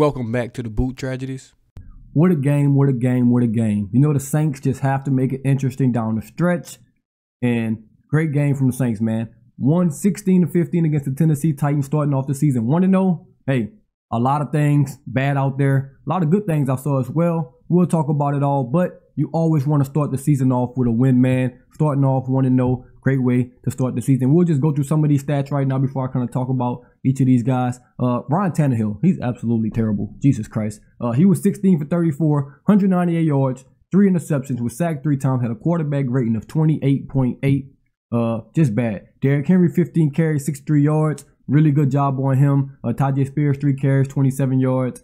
Welcome back to the Boot Tragedies. What a game, what a game, what a game. You know, the Saints just have to make it interesting down the stretch. And great game from the Saints, man. Won 16-15 against the Tennessee Titans starting off the season 1-0. Hey, a lot of things bad out there. A lot of good things I saw as well. We'll talk about it all, but you always want to start the season off with a win, man. Starting off 1-0, great way to start the season. We'll just go through some of these stats right now before I kind of talk about each of these guys. Ryan Tannehill, he's absolutely terrible. Jesus Christ. He was 16 for 34, 198 yards, 3 interceptions, was sacked 3 times, had a quarterback rating of 28.8. Just bad. Derrick Henry, 15 carries, 63 yards. Really good job on him. Tyjae Spears, 3 carries, 27 yards.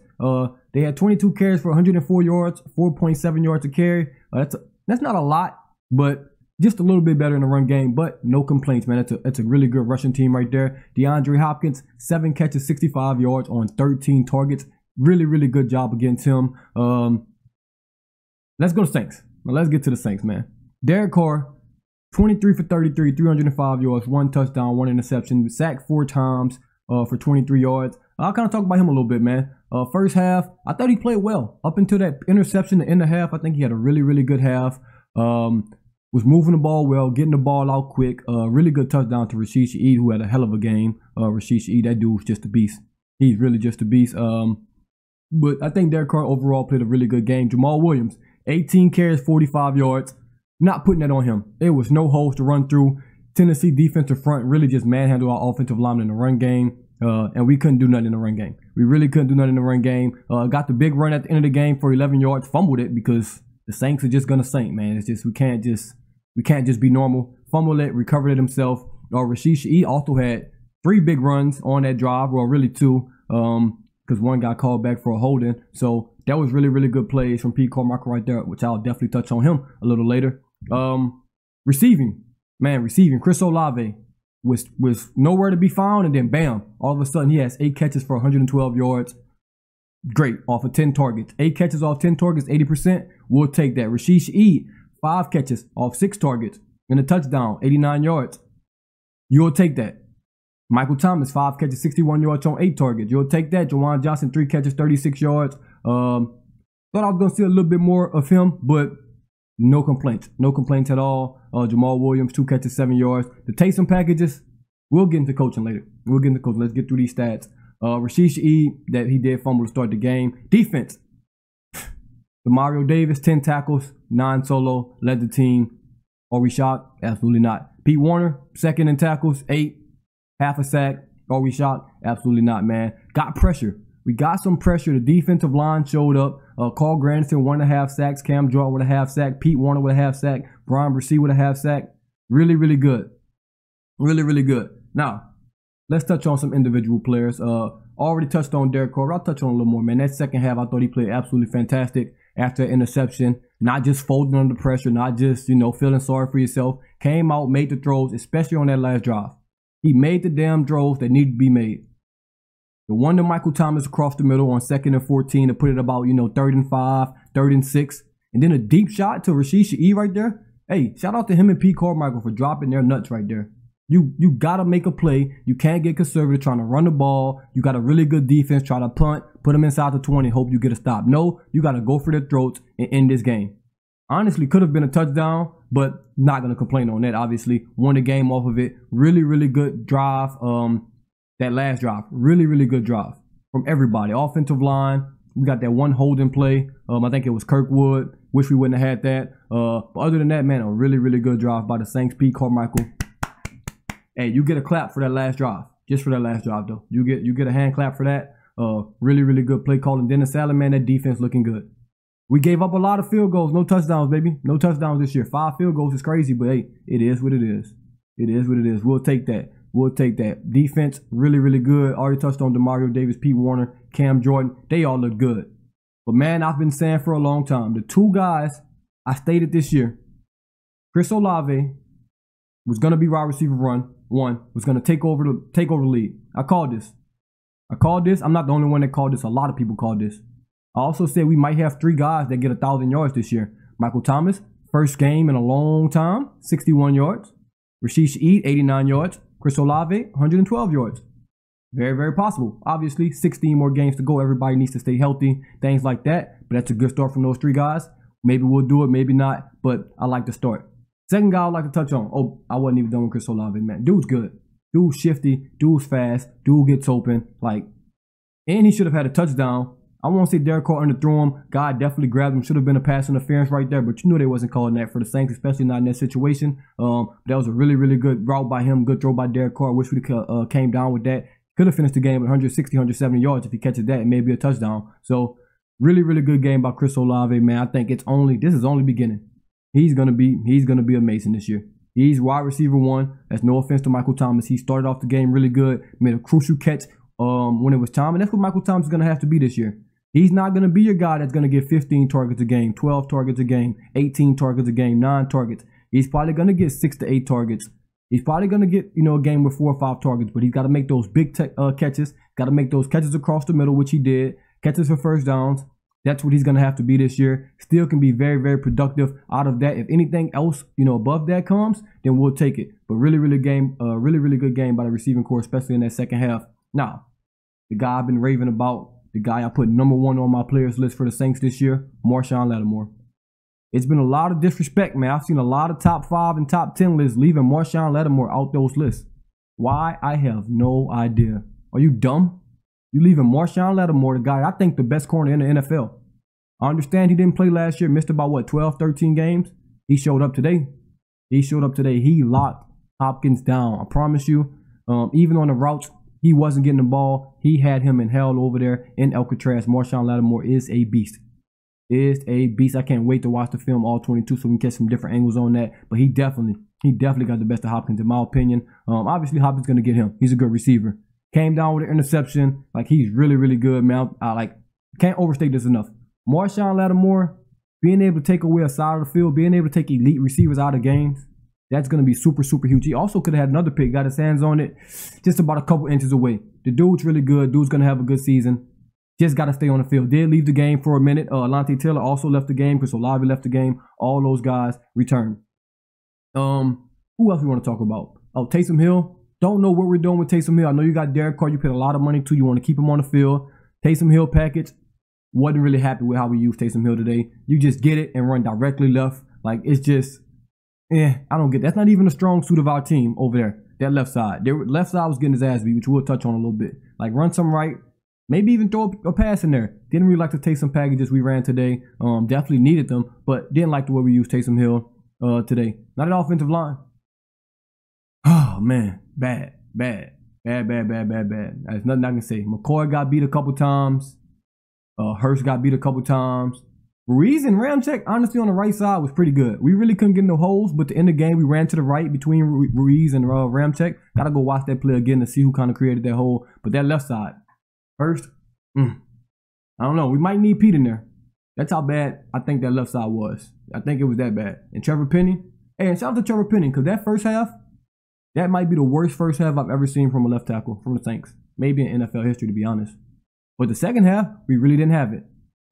They had 22 carries for 104 yards, 4.7 yards a carry. That's not a lot, but just a little bit better in the run game, but no complaints, man. That's a really good rushing team right there. DeAndre Hopkins, 7 catches, 65 yards on 13 targets. Really, really good job against him. Let's go to Saints. Now let's get to the Saints, man. Derek Carr, 23 for 33, 305 yards, 1 touchdown, 1 interception, sacked 4 times for 23 yards. I'll kind of talk about him a little bit, man. First half, I thought he played well. Up until that interception, the end of the half, I think he had a really, really good half. Was moving the ball well, getting the ball out quick. Really good touchdown to Rashid Shaheed, who had a hell of a game. Rashid Shaheed, that dude's just a beast. He's really just a beast. But I think Derek Carr overall played a really good game. Jamal Williams, 18 carries, 45 yards. Not putting that on him. There was no holes to run through. Tennessee defensive front really just manhandled our offensive lineman in the run game. And we couldn't do nothing in the run game. We really couldn't do nothing in the run game. Got the big run at the end of the game for 11 yards. Fumbled it because the Saints are just gonna Saint, man. It's just we can't just be normal. Fumbled it, recovered it himself. Rashid Shaheed also had 3 big runs on that drive. Well, really 2, because 1 got called back for a holding. So that was really, really good plays from Pete Carmichael right there, which I'll definitely touch on him a little later. Receiving. Chris Olave was nowhere to be found, and then bam, all of a sudden he has 8 catches for 112 yards. Great, off of 10 targets. 8 catches off 10 targets, 80%. We'll take that. Rashid Shaheed, 5 catches off 6 targets and a touchdown, 89 yards. You'll take that. Michael Thomas, 5 catches, 61 yards on 8 targets. You'll take that. Juwan Johnson, 3 catches, 36 yards. Thought I was going to see a little bit more of him, but no complaints. No complaints at all. Jamal Williams, 2 catches, 7 yards. The Taysom packages, we'll get into coaching later. We'll get into coaching. Let's get through these stats. Rashid Shaheed, that he did fumble to start the game. Defense. Mario Davis, 10 tackles, 9 solo, led the team. Are we shocked? Absolutely not. Pete Warner, 2nd in tackles, 8, half a sack. Are we shocked? Absolutely not, man. Got pressure. We got some pressure. The defensive line showed up. Carl Granderson, 1.5 sacks. Cam Jordan with a half sack. Pete Warner with a half sack. Brian Bresee with a half sack. Really, really good. Really, really good. Now, let's touch on some individual players. Already touched on Derek Carr. I'll touch on a little more, man. That second half, I thought he played absolutely fantastic after an interception. Not just folding under pressure, not just, feeling sorry for yourself. Came out, made the throws, especially on that last drive. He made the damn throws that needed to be made. The one to Michael Thomas across the middle on 2nd and 14 to put it about, 3rd and 5, 3rd and 6. And then a deep shot to Rashid Shaheed right there. Hey, shout out to him and Pete Carmichael for dropping their nuts right there. You got to make a play. You can't get conservative trying to run the ball. You got a really good defense. Try to punt, put them inside the 20, hope you get a stop. No, you got to go for their throats and end this game. Honestly, could have been a touchdown, but not going to complain on that, obviously. Won the game off of it. Really, really good drive. That last drive, really, really good drive from everybody. Offensive line, we got that one holding play. I think it was Kirkwood. Wish we wouldn't have had that. But other than that, man, a really, really good drive by the Saints. Pete Carmichael. Hey, you get a clap for that last drive. Just for that last drive, though. You get a hand clap for that. Really, really good play calling. Dennis Allen, man, that defense looking good. We gave up a lot of field goals. No touchdowns, baby. No touchdowns this year. 5 field goals is crazy, but hey, it is what it is. It is what it is. We'll take that. We'll take that. Defense, really, really good. Already touched on Demario Davis, Pete Warner, Cam Jordan. They all look good. But, man, I've been saying for a long time, the 2 guys I stated this year, Chris Olave was going to be wide receiver 1, was going to take over the lead. I called this. I'm not the only one that called this. A lot of people called this. I also said we might have 3 guys that get 1,000 yards this year. Michael Thomas, first game in a long time, 61 yards. Rashid Shaheed, 89 yards. Chris Olave, 112 yards. Very, very possible. Obviously, 16 more games to go. Everybody needs to stay healthy, things like that. But that's a good start from those 3 guys. Maybe we'll do it, maybe not. But I like to start. Second guy I'd like to touch on. Oh, I wasn't even done with Chris Olave, man. Dude's good. Dude's shifty. Dude's fast. Dude gets open. And he should have had a touchdown. I won't say Derek Carr underthrew him. Guy definitely grabbed him. Should have been a pass interference right there, but you knew they wasn't calling that for the Saints, especially not in that situation. That was a really, really good route by him. Good throw by Derek Carr. Wish we came down with that. Could have finished the game with 160, 170 yards if he catches that. It may be a touchdown. So really, really good game by Chris Olave, man. I think this is only beginning. He's gonna be amazing this year. He's wide receiver 1. That's no offense to Michael Thomas. He started off the game really good, made a crucial catch when it was time, and that's what Michael Thomas is gonna have to be this year. He's not going to be your guy that's going to get 15 targets a game, 12 targets a game, 18 targets a game, 9 targets. He's probably going to get 6 to 8 targets. He's probably going to get, a game with 4 or 5 targets, but he's got to make those big catches, got to make those catches across the middle, which he did, catches for first downs. That's what he's going to have to be this year. Still can be very, very productive out of that. If anything else, above that comes, then we'll take it. But really, really good game by the receiving corps, especially in that second half. Now, the guy I've been raving about, the guy I put number 1 on my players list for the Saints this year, Marshon Lattimore. It's been a lot of disrespect, man. I've seen a lot of top 5 and top 10 lists leaving Marshon Lattimore out those lists. Why? I have no idea. Are you dumb? You leaving Marshon Lattimore, the guy I think the best corner in the NFL. I understand he didn't play last year, missed about, 12, 13 games? He showed up today. He locked Hopkins down. I promise you, even on the routes, he wasn't getting the ball. He had him in hell over there in Alcatraz. Marshon Lattimore is a beast. I can't wait to watch the film all 22 so we can get some different angles on that. But he definitely got the best of Hopkins in my opinion. Obviously Hopkins going to get him. He's a good receiver. Came down with an interception. He's really, really good, man. I can't overstate this enough. Marshon Lattimore being able to take away a side of the field, being able to take elite receivers out of games. That's going to be super, super huge. He also could have had another pick, got his hands on it just about a couple inches away. The dude's really good. Dude's going to have a good season. Just got to stay on the field. Did leave the game for a minute. Alontae Taylor also left the game. Chris Olave left the game. All those guys returned. Who else we want to talk about? Oh, Taysom Hill. Don't know what we're doing with Taysom Hill. I know you got Derek Carr. You paid a lot of money to. You want to keep him on the field. Taysom Hill package. Wasn't really happy with how we used Taysom Hill today. You just get it and run directly left. It's just... I don't get that. That's not even a strong suit of our team over there. That left side. Their left side was getting his ass beat, which we'll touch on a little bit. Run some right. Maybe even throw a pass in there. Didn't really like the Taysom packages we ran today. Definitely needed them, but didn't like the way we used Taysom Hill today. Not an offensive line. Oh, man. Bad. There's nothing I can say. McCoy got beat a couple times. Hurst got beat a couple times. Ruiz and Ramczyk, honestly, on the right side was pretty good. We really couldn't get no holes, but at the end of the game, we ran to the right between Ruiz and Ramczyk. Got to go watch that play again to see who kind of created that hole. But that left side, Hurst, I don't know. We might need Pete in there. That's how bad I think that left side was. I think it was that bad. And Trevor Penny, and shout out to Trevor Penny, because that first half, that might be the worst first half I've ever seen from a left tackle from the Saints. Maybe in NFL history, to be honest. But the second half, we really didn't have it.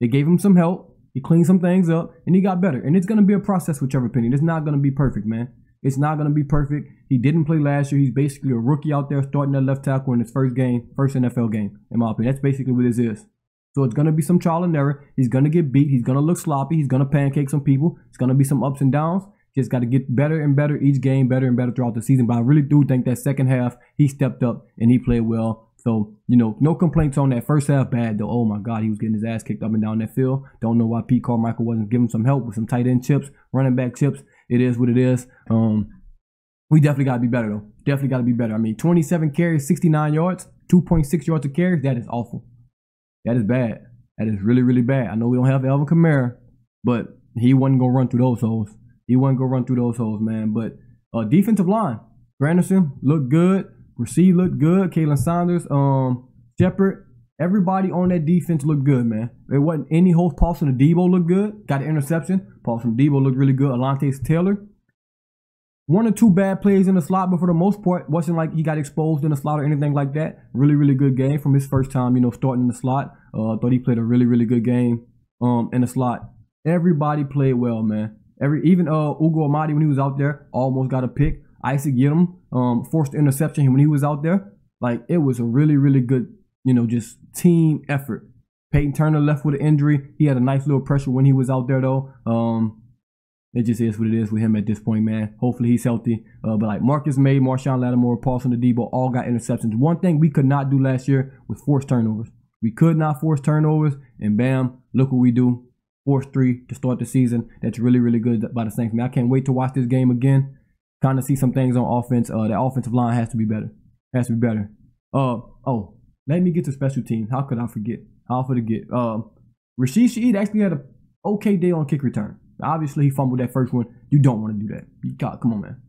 They gave him some help. He cleaned some things up, and he got better. And it's going to be a process with Trevor Penny. It's not going to be perfect, man. It's not going to be perfect. He didn't play last year. He's basically a rookie out there starting at left tackle in his first NFL game, in my opinion. That's basically what this is. So it's going to be some trial and error. He's going to get beat. He's going to look sloppy. He's going to pancake some people. It's going to be some ups and downs. Just got to get better and better each game, better and better throughout the season. But I really do think that second half, he stepped up and he played well. So, no complaints on that. First half, bad though. Oh my God, he was getting his ass kicked up and down that field. Don't know why Pete Carmichael wasn't giving some help with some tight end chips, running back chips. It is what it is. We definitely got to be better though. Definitely got to be better. I mean, 27 carries, 69 yards, 2.6 yards a carry. That is awful. That is bad. That is really, really bad. I know we don't have Alvin Kamara, but he wasn't going to run through those holes. Man. But defensive line, Granderson looked good. Rasheed looked good. Kalen Saunders, Shepard, everybody on that defense looked good, man. There wasn't any holes. Paulson Adebo looked good. Got an interception. Paulson Adebo looked really good. Alontae Taylor. 1 or 2 bad plays in the slot, but for the most part, wasn't like he got exposed in the slot or anything like that. Really, really good game from his first time, starting in the slot. Thought he played a really, really good game in the slot. Everybody played well, man. Even Ugo Amadi, when he was out there, almost got a pick. Isaac Yiadom forced the interception when he was out there. Like, it was a really, really good, just team effort. Peyton Turner left with an injury. He had a nice little pressure when he was out there, though. It just is what it is with him at this point, man. Hopefully he's healthy. But like Marcus May, Marshawn Lattimore, Paulson Adebo all got interceptions. One thing we could not do last year was force turnovers. We could not force turnovers, and bam, look what we do. Force 3 to start the season. That's really, really good by the Saints, man. I can't wait to watch this game again. Kind of see some things on offense. The offensive line has to be better. Has to be better. Oh, let me get to special teams. How could I forget? How forget? Rashid Shaheed actually had an okay day on kick return. Obviously, he fumbled that first one. You don't want to do that. Come on, man.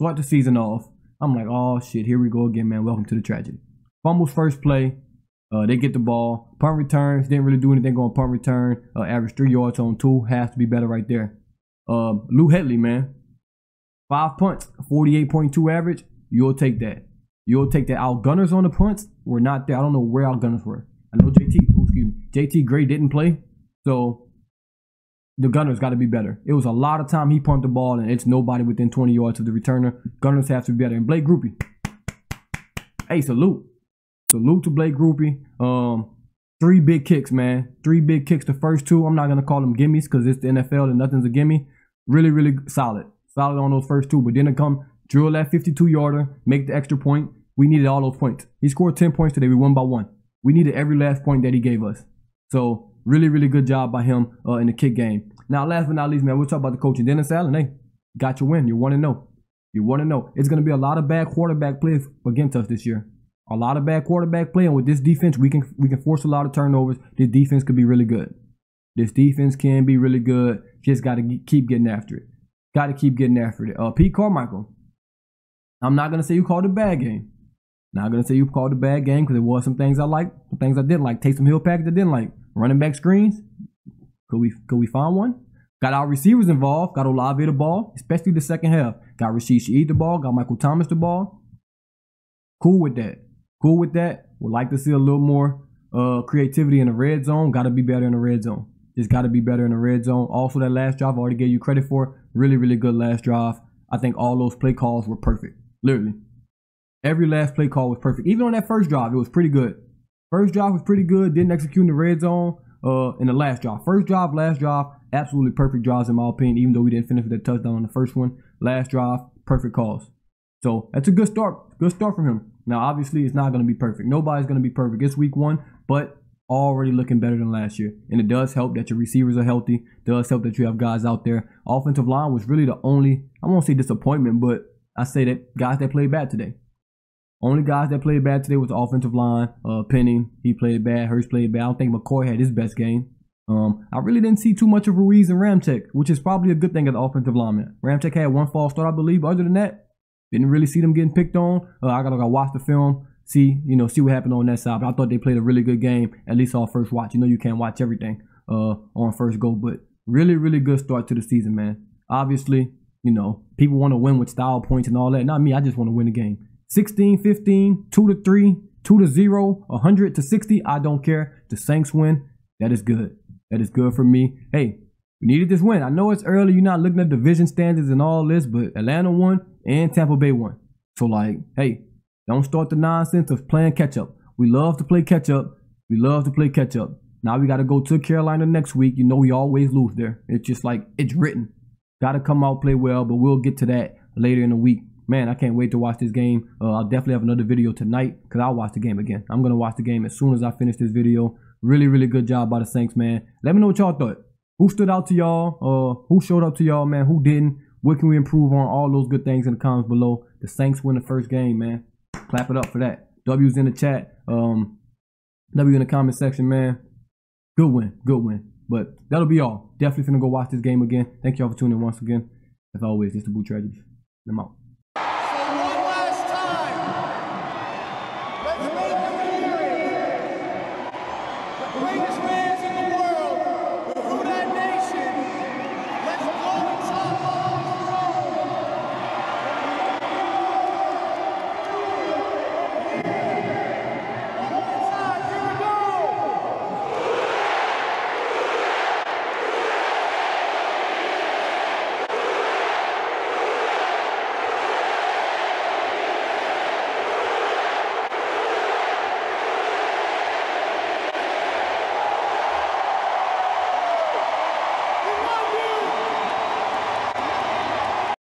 Start the season off. I'm like, oh, shit, here we go again, man. Welcome to the tragedy. Fumbles first play. They get the ball. Punt returns. Didn't really do anything on punt return. Average 3 yards on 2. Has to be better right there. Lou Hedley, man. 5 punts. 48.2 average. You'll take that. You'll take that. Our gunners on the punts were not there. I don't know where our gunners were. I know JT Gray didn't play. So the gunners got to be better. It was a lot of time he punted the ball, and it's nobody within 20 yards of the returner. Gunners have to be better. And Blake Grupe. Hey, salute. Salute to Blake Grupe. 3 big kicks, man. 3 big kicks. The first 2, I'm not going to call them gimmies because it's the NFL and nothing's a gimme. Really, really solid. Solid on those first 2. But then it come, drill that 52-yarder, make the extra point. We needed all those points. He scored 10 points today. We won by 1. We needed every last point that he gave us. So really, really good job by him in the kick game. Now, last but not least, man, we'll talk about the coaching. Dennis Allen, hey, got your win. You want to know. You want to know. It's going to be a lot of bad quarterback play against us this year. A lot of bad quarterback play, and with this defense, we can force a lot of turnovers. This defense could be really good. This defense can be really good. Just got to keep getting after it. Got to keep getting after it. Pete Carmichael. I'm not going to say you called a bad game. Not going to say you called a bad game because there was some things I liked, some things I didn't like. Taysom Hill package I didn't like. Running back screens. Could we find one? Got our receivers involved. Got Olave the ball, especially the second half. Got Rashid Shaheed the ball. Got Michael Thomas the ball. Cool with that. Cool with that. Would like to see a little more creativity in the red zone. Got to be better in the red zone. Just got to be better in the red zone. Also, that last drive I already gave you credit for. Really, really good last drive. I think all those play calls were perfect. Literally. Every last play call was perfect. Even on that first drive, it was pretty good. First drive was pretty good. Didn't execute in the red zone in the last drive. First drive, last drive, absolutely perfect drives in my opinion, even though we didn't finish with that touchdown on the first one. Last drive, perfect calls. So that's a good start. Good start from him. Now, obviously, it's not going to be perfect. Nobody's going to be perfect. It's week 1, but already looking better than last year. And it does help that your receivers are healthy. It does help that you have guys out there. Offensive line was really the only, I won't say disappointment, but I say that guys that played bad today. Only guys that played bad today was the offensive line. Penny, he played bad. Hurst played bad. I don't think McCoy had his best game. I really didn't see too much of Ruiz and Ramczyk, which is probably a good thing at the offensive lineman. Ramczyk had 1 false start, I believe. Other than that, didn't really see them getting picked on. I gotta watch the film, see what happened on that side. But I thought they played a really good game, at least on first watch. You can't watch everything on first go, but really, really good start to the season, man. Obviously, people want to win with style points and all that. Not me. I just want to win the game. 16-15, 2-3, 2-0, 100-60. I don't care. The Saints win. That is good. That is good for me. Hey, we needed this win. I know it's early. You're not looking at division standards and all this, but Atlanta won and Tampa Bay won. So, hey, don't start the nonsense of playing catch-up. We love to play catch-up. We love to play catch-up. Now we got to go to Carolina next week. We always lose there. It's just it's written. Got to come out, play well, but we'll get to that later in the week. Man, I can't wait to watch this game. I'll definitely have another video tonight because I'll watch the game again. I'm going to watch the game as soon as I finish this video. Really, really good job by the Saints, man. Let me know what y'all thought. Who stood out to y'all? Who showed up to y'all, man? Who didn't? What can we improve on? All those good things in the comments below. The Saints win the first game, man. Clap it up for that. W's in the chat. W in the comment section, man. Good win. Good win. But that'll be all. Definitely finna go watch this game again. Thank y'all for tuning in once again. As always, it's the Boot Tragedies. I'm out.